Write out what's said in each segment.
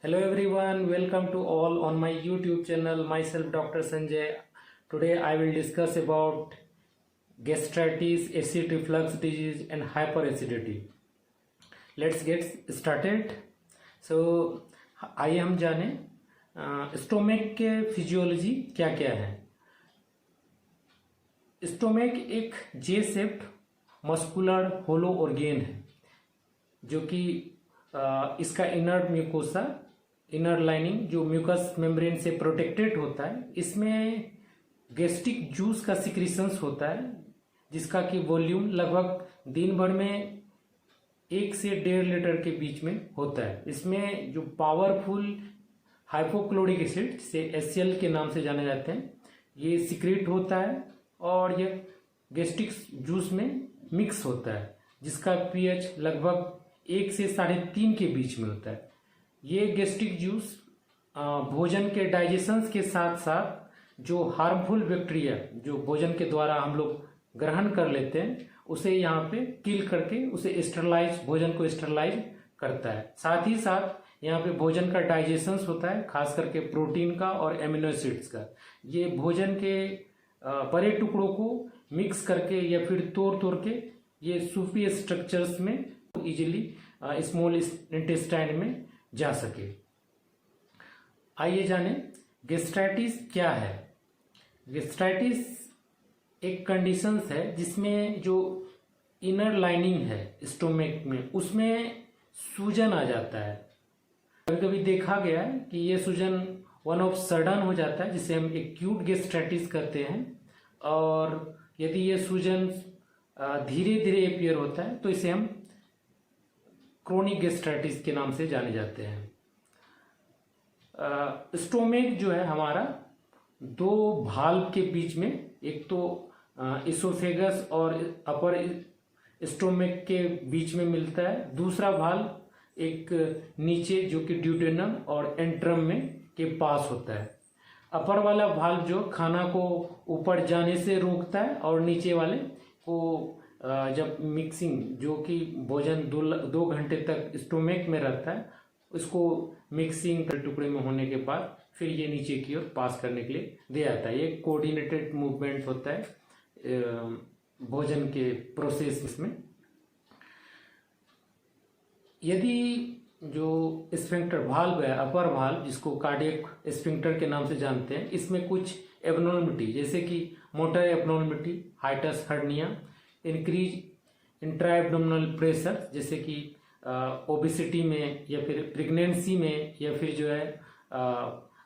Hello everyone, welcome to all on my YouTube channel. Myself Dr. Sanjay. Today I will discuss about gastritis, acid reflux disease and hyperacidity. Let's get started. So आइए हम जाने stomach के physiology क्या क्या है। Stomach एक जे shaped muscular होलो organ है जो कि इसका इनर म्यूकोसा, इनर लाइनिंग जो म्यूकस मेम्ब्रेन से प्रोटेक्टेड होता है, इसमें गैस्ट्रिक जूस का सिक्रीशंस होता है जिसका कि वॉल्यूम लगभग दिन भर में 1 से 1.5 लीटर के बीच में होता है। इसमें जो पावरफुल हाइपोक्लोरिक एसिड से HCl के नाम से जाने जाते हैं, ये सिक्रेट होता है और यह गैस्ट्रिक जूस में मिक्स होता है जिसका pH लगभग 1 से 3.5 के बीच में होता है। ये गैस्ट्रिक जूस भोजन के डाइजेशन के साथ साथ जो हार्मफुल बैक्टीरिया जो भोजन के द्वारा हम लोग ग्रहण कर लेते हैं उसे यहाँ पे किल करके उसे स्टरलाइज, भोजन को स्टरलाइज करता है। साथ ही साथ यहाँ पे भोजन का डाइजेशन होता है, खास करके प्रोटीन का और एमिनो एसिड्स का। ये भोजन के बड़े टुकड़ों को मिक्स करके या फिर तोड़ के ये सूफी स्ट्रक्चर्स में इजीली स्मॉल इंटेस्टाइन में जा सके। आइए जाने गैस्ट्राइटिस क्या है। गैस्ट्राइटिस एक कंडीशन है जिसमें जो इनर लाइनिंग है स्टोमक में उसमें सूजन आ जाता है। कभी कभी देखा गया है कि ये सूजन वन ऑफ सडन हो जाता है जिसे हम एक्यूट गैस्ट्राइटिस कहते हैं, और यदि ये सूजन धीरे धीरे अपीयर होता है तो इसे हम क्रोनिक गैस्ट्राइटिस के नाम से जाने जाते हैं। स्टोमक जो है हमारा 2 भाल्व के बीच में, एक तो इसोफेगस और अपर स्टोमक के बीच में मिलता है, दूसरा भाल्व एक नीचे जो कि ड्यूडेनम और एंट्रम में के पास होता है। अपर वाला भाल्व जो खाना को ऊपर जाने से रोकता है और नीचे वाले को जब मिक्सिंग जो कि भोजन 2 घंटे तक स्टोमक में रहता है उसको मिक्सिंग टुकड़े में होने के बाद फिर ये नीचे की ओर पास करने के लिए दे आता है। ये कोऑर्डिनेटेड मूवमेंट होता है भोजन के प्रोसेस में। यदि जो स्फिंक्टर भाल्व है, अपर भाल्व जिसको कार्डियक स्फिंक्टर के नाम से जानते हैं, इसमें कुछ एब्नॉर्मलिटी जैसे कि motor abnormality, hiatus hernia, increase intra abdominal pressure जैसे कि ओबेसिटी में या फिर प्रेगनेंसी में या फिर जो है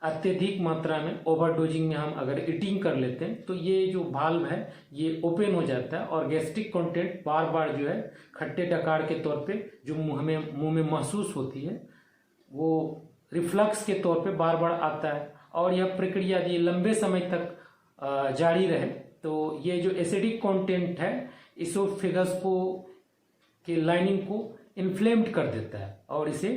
अत्यधिक मात्रा में ओवरडोजिंग में हम अगर ईटिंग कर लेते हैं तो ये जो भाल्व है ये ओपन हो जाता है और गैस्ट्रिक कंटेंट बार बार जो है खट्टे डकार के तौर पे जो हमें मुंह में महसूस होती है वो रिफ्लक्स के तौर पे बार बार आता है। और यह प्रक्रिया यदि लंबे समय तक जारी रहे तो ये जो एसिडिक कंटेंट है इसोफेगस को के लाइनिंग को इन्फ्लेम्ड कर देता है और इसे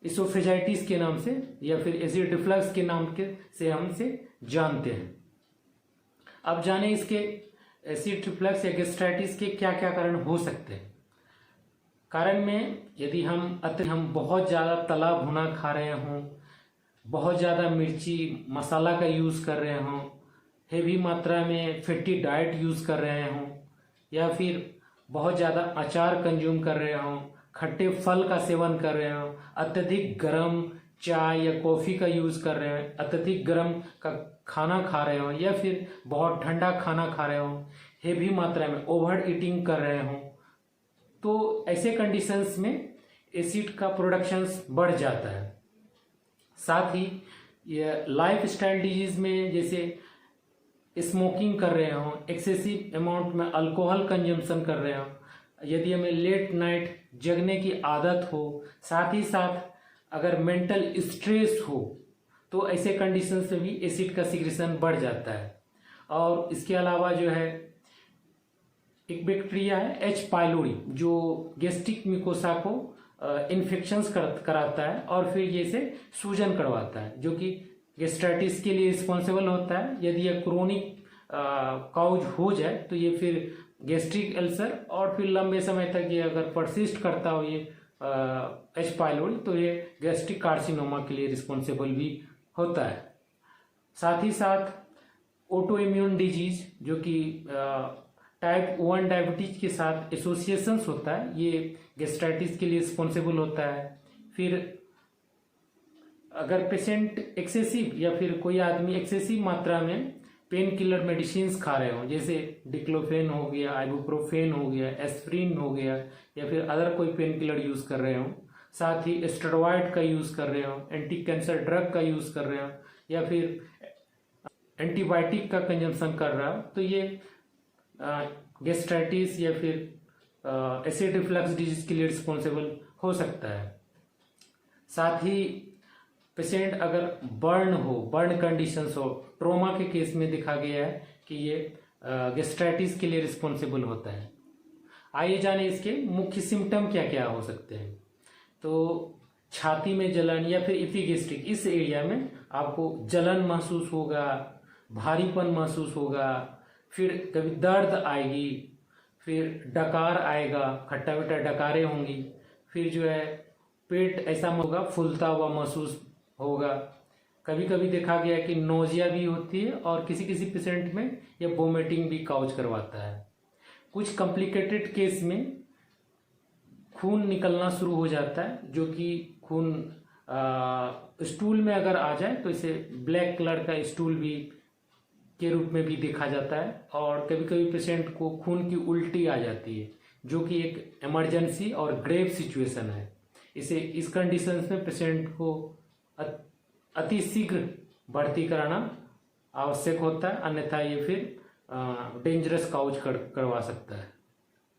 इसोफेजाइटिस के नाम से या फिर एसिड रिफ्लक्स के नाम के से हम इसे जानते हैं। अब जाने इसके एसिड रिफ्लक्स या गैस्ट्राइटिस के क्या क्या कारण हो सकते हैं। कारण में यदि हम बहुत ज़्यादा तला भुना खा रहे हों, बहुत ज़्यादा मिर्ची मसाला का यूज़ कर रहे हों, हेवी मात्रा में फैटी डाइट यूज़ कर रहे हों, या फिर बहुत ज़्यादा अचार कंज्यूम कर रहे हों, खट्टे फल का सेवन कर रहे हों, अत्यधिक गर्म चाय या कॉफ़ी का यूज़ कर रहे हैं, अत्यधिक गर्म का खाना खा रहे हों या फिर बहुत ठंडा खाना खा रहे हों, हेवी मात्रा में ओवर ईटिंग कर रहे हों, तो ऐसे कंडीशंस में एसिड का प्रोडक्शंस बढ़ जाता है। साथ ही ये लाइफ स्टाइल डिजीज में जैसे स्मोकिंग कर रहे हों, एक्सेसिव अमाउंट में अल्कोहल कंजम्पशन कर रहे हों, यदि हमें लेट नाइट जगने की आदत हो, साथ ही साथ अगर मेंटल स्ट्रेस हो तो ऐसे कंडीशन से भी एसिड का सिक्रेशन बढ़ जाता है। और इसके अलावा जो है एक बैक्टीरिया है H. पाइलोरी जो गैस्ट्रिक म्यूकोसा को इन्फेक्शंस कराता है और फिर ये से सूजन करवाता है जो कि गैस्ट्राइटिस के लिए रिस्पॉन्सिबल होता है। यदि यह क्रोनिक काउज हो जाए तो ये फिर गैस्ट्रिक अल्सर और फिर लंबे समय तक ये अगर परसिस्ट करता हो ये एच पाइलोरी, तो ये गैस्ट्रिक कार्सिनोमा के लिए रिस्पॉन्सिबल भी होता है। साथ ही साथ ऑटो इम्यून डिजीज जो कि टाइप 1 डायबिटीज के साथ एसोसिएशंस होता है, ये गैस्ट्राइटिस के लिए रिस्पॉन्सिबल होता है। फिर अगर पेशेंट एक्सेसिव या फिर कोई आदमी एक्सेसिव मात्रा में पेन किलर मेडिसिन खा रहे हो, जैसे डिक्लोफेन हो गया, आइबुप्रोफेन हो गया, एस्प्रिन हो गया, या फिर अदर कोई पेन किलर यूज़ कर रहे हो, साथ ही स्टेरॉइड का यूज़ कर रहे हो, एंटी कैंसर ड्रग का यूज़ कर रहे हो, या फिर एंटीबायोटिक का कंजम्पशन कर रहा हो, तो ये गैस्ट्राइटिस या फिर एसिड रिफ्लक्स डिजीज के लिए रिस्पॉन्सिबल हो सकता है। साथ ही पेशेंट अगर बर्न कंडीशंस हो, ट्रोमा के केस में देखा गया है कि ये गैस्ट्राइटिस के लिए रिस्पॉन्सिबल होता है। आइए जाने इसके मुख्य सिम्टम क्या क्या हो सकते हैं। तो छाती में जलन या फिर इपीगैस्ट्रिक, इस एरिया में आपको जलन महसूस होगा, भारीपन महसूस होगा, फिर कभी दर्द आएगी, फिर डकार आएगा, खट्टा मीठा डकारें होंगी, फिर जो है पेट ऐसा होगा फूलता हुआ महसूस होगा। कभी कभी देखा गया कि नोजिया भी होती है और किसी किसी पेशेंट में ये वोमिटिंग भी काउज करवाता है। कुछ कॉम्प्लिकेटेड केस में खून निकलना शुरू हो जाता है, जो कि खून स्टूल में अगर आ जाए तो इसे ब्लैक कलर का स्टूल भी के रूप में भी देखा जाता है। और कभी कभी पेशेंट को खून की उल्टी आ जाती है, जो कि एक इमरजेंसी और ग्रेव सिचुएशन है। इस कंडीशन में पेशेंट को अति शीघ्र भर्ती कराना आवश्यक होता है, अन्यथा ये फिर डेंजरस काउज करवा सकता है।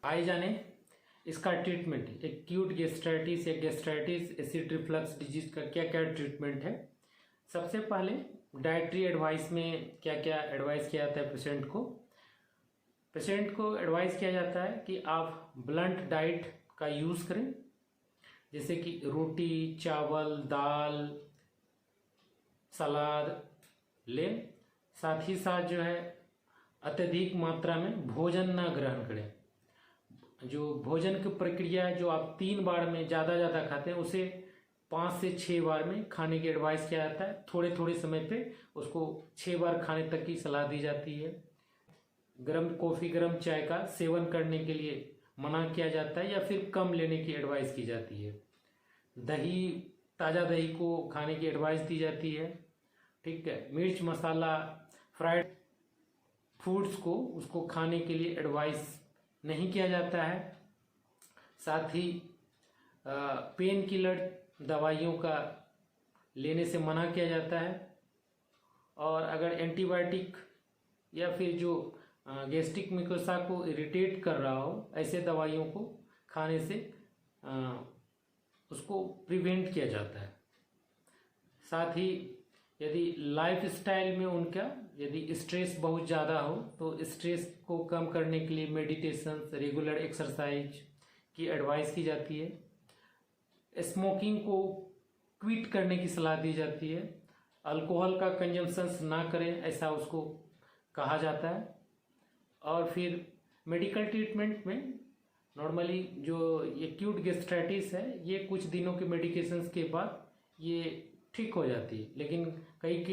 आइए जाने इसका ट्रीटमेंट। एक्यूट गैस्ट्राइटिस या गैस्ट्राइटिस एसिड रिफ्लक्स डिजीज का क्या क्या ट्रीटमेंट है। सबसे पहले डाइटरी एडवाइस में क्या क्या एडवाइस किया जाता है पेशेंट को एडवाइस किया जाता है कि आप ब्लंट डाइट का यूज़ करें, जैसे कि रोटी, चावल, दाल, सलाद लें। साथ ही साथ जो है अत्यधिक मात्रा में भोजन न ग्रहण करें। जो भोजन की प्रक्रिया जो आप 3 बार में ज़्यादा खाते हैं, उसे 5 से 6 बार में खाने की एडवाइस किया जाता है। थोड़े थोड़े समय पे उसको 6 बार खाने तक की सलाह दी जाती है। गर्म कॉफ़ी, गर्म चाय का सेवन करने के लिए मना किया जाता है या फिर कम लेने की एडवाइस की जाती है। दही, ताज़ा दही को खाने की एडवाइस दी जाती है। ठीक है। मिर्च, मसाला, फ्राइड फूड्स को उसको खाने के लिए एडवाइस नहीं किया जाता है। साथ ही पेन किलर दवाइयों का लेने से मना किया जाता है। और अगर एंटीबायोटिक या फिर जो गैस्ट्रिक म्यूकोसा को इरिटेट कर रहा हो, ऐसे दवाइयों को खाने से उसको प्रिवेंट किया जाता है। साथ ही यदि लाइफ स्टाइल में उनका यदि स्ट्रेस बहुत ज़्यादा हो, तो स्ट्रेस को कम करने के लिए मेडिटेशन, रेगुलर एक्सरसाइज की एडवाइस की जाती है। स्मोकिंग को क्विट करने की सलाह दी जाती है। अल्कोहल का कंजम्पशन ना करें, ऐसा उसको कहा जाता है। और फिर मेडिकल ट्रीटमेंट में नॉर्मली जो एक्यूट गैस्ट्राइटिस है, ये कुछ दिनों के मेडिकेशंस के बाद ये ठीक हो जाती है, लेकिन कई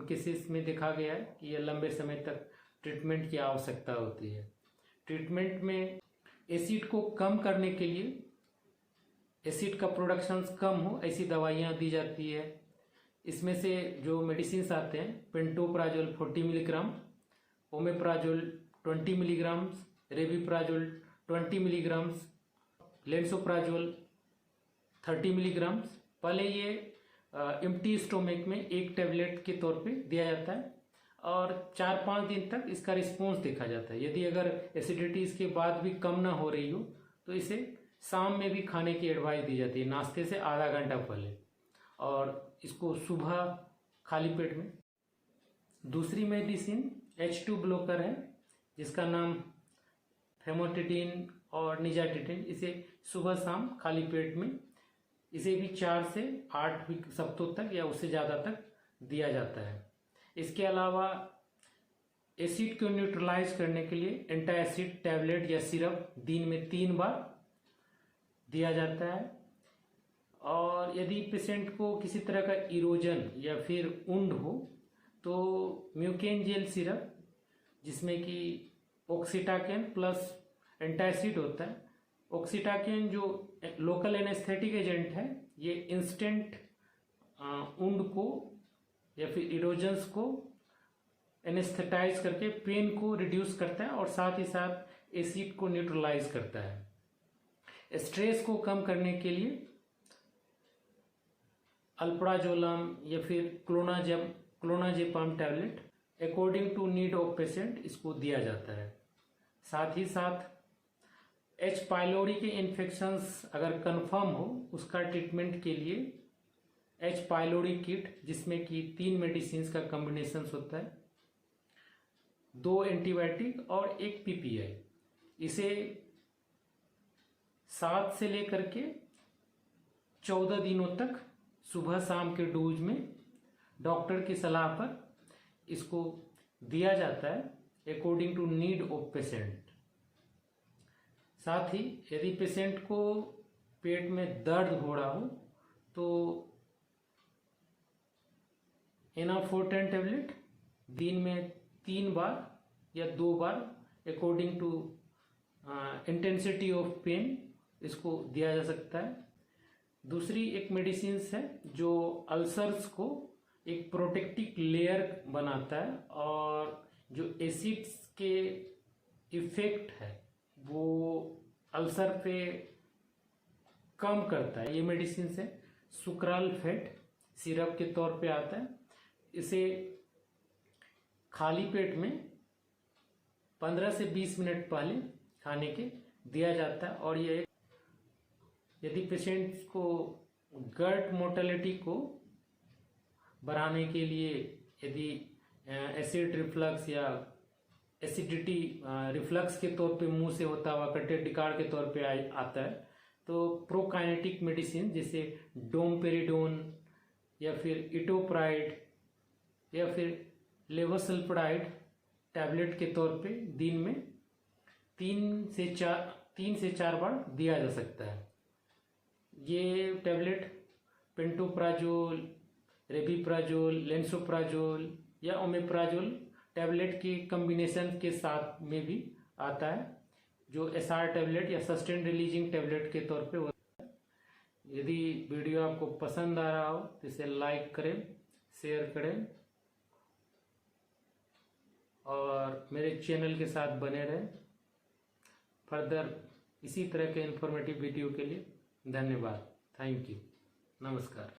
केसेस में देखा गया है कि यह लंबे समय तक ट्रीटमेंट की आवश्यकता होती है। ट्रीटमेंट में एसिड को कम करने के लिए, एसिड का प्रोडक्शन कम हो, ऐसी दवाइयाँ दी जाती है। इसमें से जो मेडिसिन आते हैं, pantoprazole 40 milligram, omeprazole 20 milligram, rabeprazole 20 milligram, lansoprazole 30 milligram. पहले ये एम्प्टी स्टोमक में एक टैबलेट के तौर पे दिया जाता है और 4-5 दिन तक इसका रिस्पॉन्स देखा जाता है। यदि अगर एसिडिटी इसके बाद भी कम ना हो रही हो, तो इसे शाम में भी खाने की एडवाइस दी जाती है, नाश्ते से आधा घंटा पहले, और इसको सुबह खाली पेट में। दूसरी मेडिसिन H2 ब्लॉकर है, जिसका नाम फेमोटिटिन और निजाटिटिन। इसे सुबह शाम खाली पेट में, इसे भी 4 से 8 सप्ताह तक या उससे ज़्यादा तक दिया जाता है। इसके अलावा एसिड को न्यूट्रलाइज करने के लिए एंटा एसिड टैबलेट या सिरप दिन में 3 बार दिया जाता है। और यदि पेशेंट को किसी तरह का इरोजन या फिर वुंड हो तो म्यूकेन जेल सिरप, जिसमें कि ऑक्सीटाकेन प्लस एंटासिड होता है। ऑक्सीटाकेन जो लोकल एनेस्थेटिक एजेंट है, ये इंस्टेंट वुंड को या फिर इरोजन्स को एनेस्थेटाइज करके पेन को रिड्यूस करता है और साथ ही साथ एसिड को न्यूट्रलाइज करता है। स्ट्रेस को कम करने के लिए अल्प्राजोलम या फिर clonazepam tablet according to need of patient इसको दिया जाता है। साथ ही साथ एच पाइलोरी के इन्फेक्शंस अगर कंफर्म हो, उसका ट्रीटमेंट के लिए एच पाइलोरी किट, जिसमें कि 3 मेडिसिन का कॉम्बिनेशन होता है, 2 एंटीबायोटिक और 1 पीपीआई, इसे 7 से लेकर के 14 दिनों तक सुबह शाम के डोज में डॉक्टर की सलाह पर इसको दिया जाता है according to need of patient. साथ ही यदि पेशेंट को पेट में दर्द हो रहा हो तो एनाफोर्टेन टैबलेट दिन में 3 बार या 2 बार according to intensity of pain इसको दिया जा सकता है। दूसरी एक मेडिसिन है जो अल्सर्स को एक प्रोटेक्टिव लेयर बनाता है और जो एसिड्स के इफेक्ट है वो अल्सर पे कम करता है। ये मेडिसिन है सुक्रालफेट सिरप के तौर पे आता है। इसे खाली पेट में 15 से 20 मिनट पहले खाने के दिया जाता है। और ये यदि पेशेंट्स को गट मोटिलिटी को बढ़ाने के लिए, यदि एसिड रिफ्लक्स या एसिडिटी रिफ्लक्स के तौर पे मुंह से होता हुआ कटे डिकार के तौर पे आता है, तो प्रोकाइनेटिक मेडिसिन जैसे डोमपेरिडोन या फिर इटोप्राइड या फिर लेवोसल्फाइड टैबलेट के तौर पे दिन में 3 से 4 बार दिया जा सकता है। ये टैबलेट पेंटोप्राजोल, रेबिप्राजोल, लेंसोप्राजोल या ओमेप्राजोल टैबलेट की कॉम्बिनेशन के साथ में भी आता है, जो एसआर टैबलेट या सस्टेन रिलीजिंग टैबलेट के तौर पे होता है। यदि वीडियो आपको पसंद आ रहा हो तो इसे लाइक करें, शेयर करें और मेरे चैनल के साथ बने रहें। फर्दर इसी तरह के इंफॉर्मेटिव वीडियो के लिए धन्यवाद। Thank you. नमस्कार।